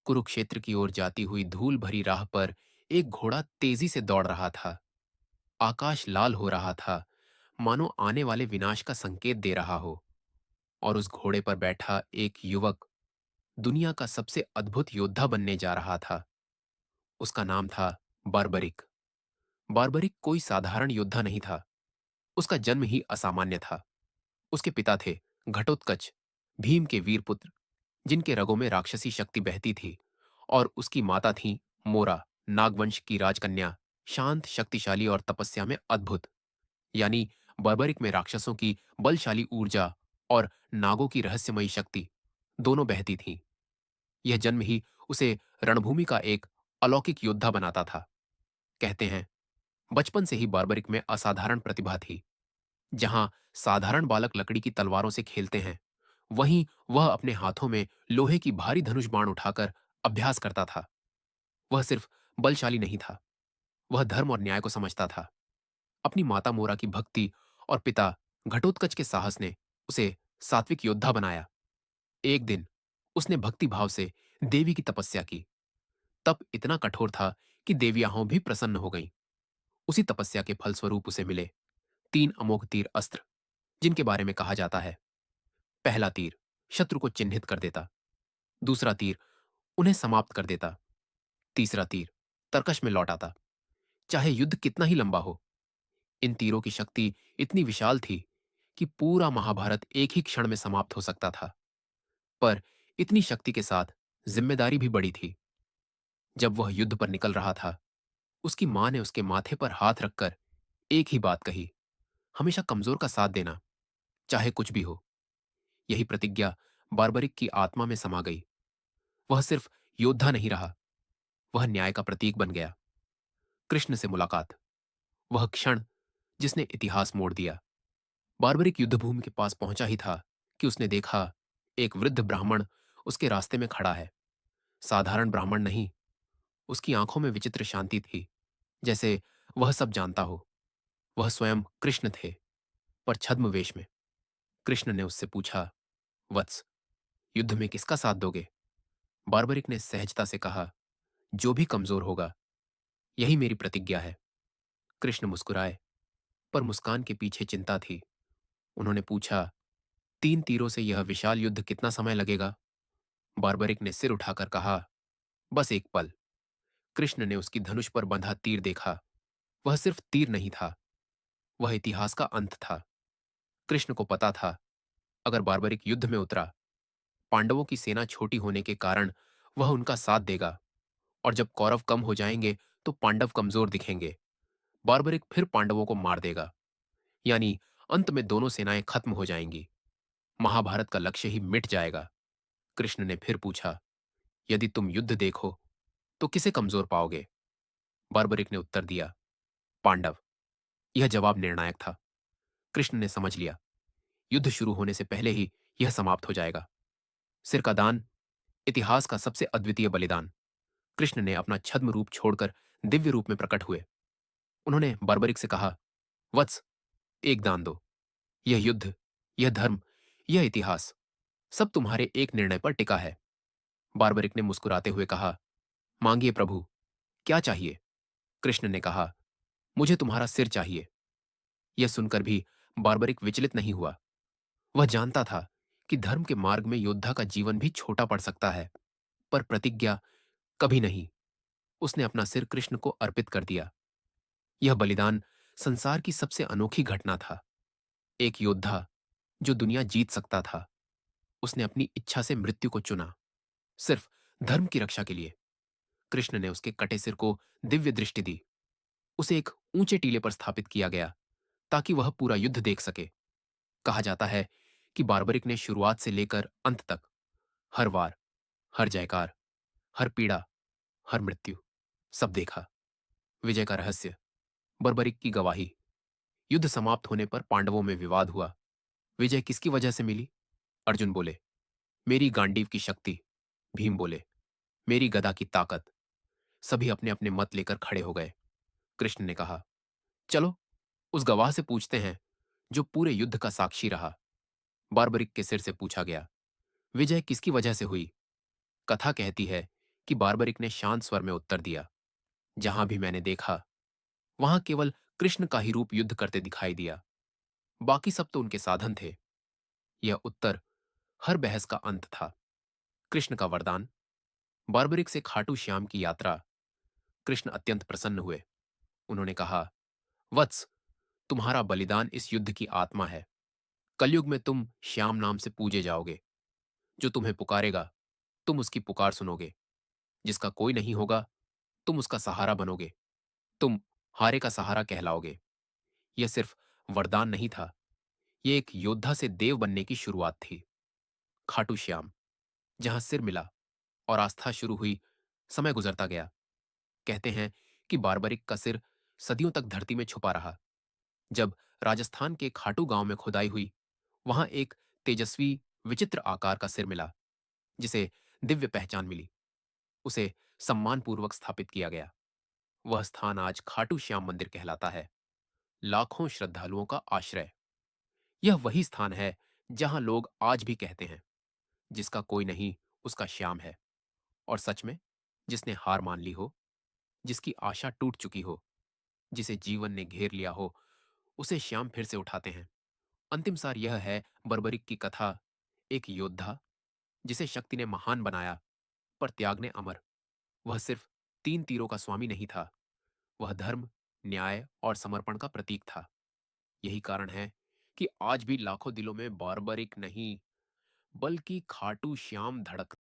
कुरुक्षेत्र की ओर जाती हुई धूल भरी राह पर एक घोड़ा तेजी से दौड़ रहा था। आकाश लाल हो रहा था, मानो आने वाले विनाश का संकेत दे रहा हो। और उस घोड़े पर बैठा एक युवक दुनिया का सबसे अद्भुत योद्धा बनने जा रहा था। उसका नाम था बार्बरिक। बार्बरिक कोई साधारण योद्धा नहीं था। उसका जन्म ही असामान्य था। उसके पिता थे घटोत्कच, भीम के वीर पुत्र, जिनके रगों में राक्षसी शक्ति बहती थी। और उसकी माता थी मोरा, नागवंश की राजकन्या, शांत, शक्तिशाली और तपस्या में अद्भुत। यानी बर्बरिक में राक्षसों की बलशाली ऊर्जा और नागों की रहस्यमयी शक्ति दोनों बहती थीं। यह जन्म ही उसे रणभूमि का एक अलौकिक योद्धा बनाता था। कहते हैं, बचपन से ही बार्बरिक में असाधारण प्रतिभा थी। जहां साधारण बालक लकड़ी की तलवारों से खेलते हैं, वहीं वह अपने हाथों में लोहे की भारी धनुष बाण उठाकर अभ्यास करता था। वह सिर्फ बलशाली नहीं था, वह धर्म और न्याय को समझता था। अपनी माता मोरा की भक्ति और पिता घटोत्कच के साहस ने उसे सात्विक योद्धा बनाया। एक दिन उसने भक्ति भाव से देवी की तपस्या की। तप इतना कठोर था कि देवियाहों भी प्रसन्न हो गईं। उसी तपस्या के फलस्वरूप उसे मिले 3 अमोघ तीर अस्त्र, जिनके बारे में कहा जाता है, पहला तीर शत्रु को चिन्हित कर देता, दूसरा तीर उन्हें समाप्त कर देता, तीसरा तीर तरकश में लौट आता, चाहे युद्ध कितना ही लंबा हो। इन तीरों की शक्ति इतनी विशाल थी कि पूरा महाभारत एक ही क्षण में समाप्त हो सकता था। पर इतनी शक्ति के साथ जिम्मेदारी भी बड़ी थी। जब वह युद्ध पर निकल रहा था, उसकी मां ने उसके माथे पर हाथ रखकर एक ही बात कही, हमेशा कमजोर का साथ देना, चाहे कुछ भी हो। यही प्रतिज्ञा बार्बरिक की आत्मा में समा गई। वह सिर्फ योद्धा नहीं रहा, वह न्याय का प्रतीक बन गया। कृष्ण से मुलाकात, वह क्षण जिसने इतिहास मोड़ दिया। बार्बरिक युद्धभूमि के पास पहुंचा ही था कि उसने देखा, एक वृद्ध ब्राह्मण उसके रास्ते में खड़ा है। साधारण ब्राह्मण नहीं, उसकी आंखों में विचित्र शांति थी, जैसे वह सब जानता हो। वह स्वयं कृष्ण थे, पर छद्म वेश में। कृष्ण ने उससे पूछा, वत्स, युद्ध में किसका साथ दोगे? बार्बरिक ने सहजता से कहा, जो भी कमजोर होगा, यही मेरी प्रतिज्ञा है। कृष्ण मुस्कुराए, पर मुस्कान के पीछे चिंता थी। उन्होंने पूछा, 3 तीरों से यह विशाल युद्ध कितना समय लगेगा? बार्बरिक ने सिर उठाकर कहा, बस एक पल। कृष्ण ने उसकी धनुष पर बंधा तीर देखा। वह सिर्फ तीर नहीं था, वह इतिहास का अंत था। कृष्ण को पता था, अगर बार्बरिक युद्ध में उतरा, पांडवों की सेना छोटी होने के कारण वह उनका साथ देगा, और जब कौरव कम हो जाएंगे तो पांडव कमजोर दिखेंगे। बार्बरिक फिर पांडवों को मार देगा, यानी अंत में दोनों सेनाएं खत्म हो जाएंगी। महाभारत का लक्ष्य ही मिट जाएगा। कृष्ण ने फिर पूछा, यदि तुम युद्ध देखो तो किसे कमजोर पाओगे? बार्बरिक ने उत्तर दिया, पांडव। यह जवाब निर्णायक था। कृष्ण ने समझ लिया, युद्ध शुरू होने से पहले ही यह समाप्त हो जाएगा। सिर का दान, इतिहास का सबसे अद्वितीय बलिदान। कृष्ण ने अपना छद्म रूप छोड़कर दिव्य रूप में प्रकट हुए। उन्होंने बार्बरिक से कहा, वत्स, एक दान दो। यह युद्ध, यह धर्म, यह इतिहास, सब तुम्हारे एक निर्णय पर टिका है। बार्बरिक ने मुस्कुराते हुए कहा, मांगिए प्रभु, क्या चाहिए? कृष्ण ने कहा, मुझे तुम्हारा सिर चाहिए। यह सुनकर भी बार्बरिक विचलित नहीं हुआ। वह जानता था कि धर्म के मार्ग में योद्धा का जीवन भी छोटा पड़ सकता है, पर प्रतिज्ञा कभी नहीं। उसने अपना सिर कृष्ण को अर्पित कर दिया। यह बलिदान संसार की सबसे अनोखी घटना था। एक योद्धा जो दुनिया जीत सकता था, उसने अपनी इच्छा से मृत्यु को चुना, सिर्फ धर्म की रक्षा के लिए। कृष्ण ने उसके कटे सिर को दिव्य दृष्टि दी। उसे एक ऊंचे टीले पर स्थापित किया गया ताकि वह पूरा युद्ध देख सके। कहा जाता है कि बार्बरिक ने शुरुआत से लेकर अंत तक हर वार, हर जयकार, हर पीड़ा, हर मृत्यु, सब देखा। विजय का रहस्य, बर्बरिक की गवाही। युद्ध समाप्त होने पर पांडवों में विवाद हुआ। विजय किसकी वजह से मिली? अर्जुन बोले, मेरी गांडीव की शक्ति। भीम बोले, मेरी गदा की ताकत। सभी अपने अपने मत लेकर खड़े हो गए। कृष्ण ने कहा, चलो उस गवाह से पूछते हैं जो पूरे युद्ध का साक्षी रहा। बार्बरिक के सिर से पूछा गया, विजय किसकी वजह से हुई? कथा कहती है कि बार्बरिक ने शांत स्वर में उत्तर दिया, जहां भी मैंने देखा, वहां केवल कृष्ण का ही रूप युद्ध करते दिखाई दिया। बाकी सब तो उनके साधन थे। यह उत्तर हर बहस का अंत था। कृष्ण का वरदान, बार्बरिक से खाटू श्याम की यात्रा। कृष्ण अत्यंत प्रसन्न हुए। उन्होंने कहा, वत्स, तुम्हारा बलिदान इस युद्ध की आत्मा है। कलयुग में तुम श्याम नाम से पूजे जाओगे। जो तुम्हें पुकारेगा, तुम उसकी पुकार सुनोगे। जिसका कोई नहीं होगा, तुम उसका सहारा बनोगे। तुम हारे का सहारा कहलाओगे। यह सिर्फ वरदान नहीं था, यह एक योद्धा से देव बनने की शुरुआत थी। खाटू श्याम, जहां सिर मिला और आस्था शुरू हुई, समय गुजरता गया। कहते हैं कि बार्बरिक का सिर सदियों तक धरती में छुपा रहा। जब राजस्थान के खाटू गांव में खुदाई हुई, वहां एक तेजस्वी, विचित्र आकार का सिर मिला, जिसे दिव्य पहचान मिली। उसे सम्मानपूर्वक स्थापित किया गया। वह स्थान आज खाटू श्याम मंदिर कहलाता है, लाखों श्रद्धालुओं का आश्रय। यह वही स्थान है जहां लोग आज भी कहते हैं, जिसका कोई नहीं, उसका श्याम है। और सच में, जिसने हार मान ली हो, जिसकी आशा टूट चुकी हो, जिसे जीवन ने घेर लिया हो, उसे श्याम फिर से उठाते हैं। अंतिम सार यह है बर्बरिक की कथा, एक योद्धा जिसे शक्ति ने महान बनाया, पर त्याग ने अमर। वह सिर्फ 3 तीरों का स्वामी नहीं था, वह धर्म, न्याय और समर्पण का प्रतीक था। यही कारण है कि आज भी लाखों दिलों में बार्बरिक नहीं, बल्कि खाटू श्याम धड़कते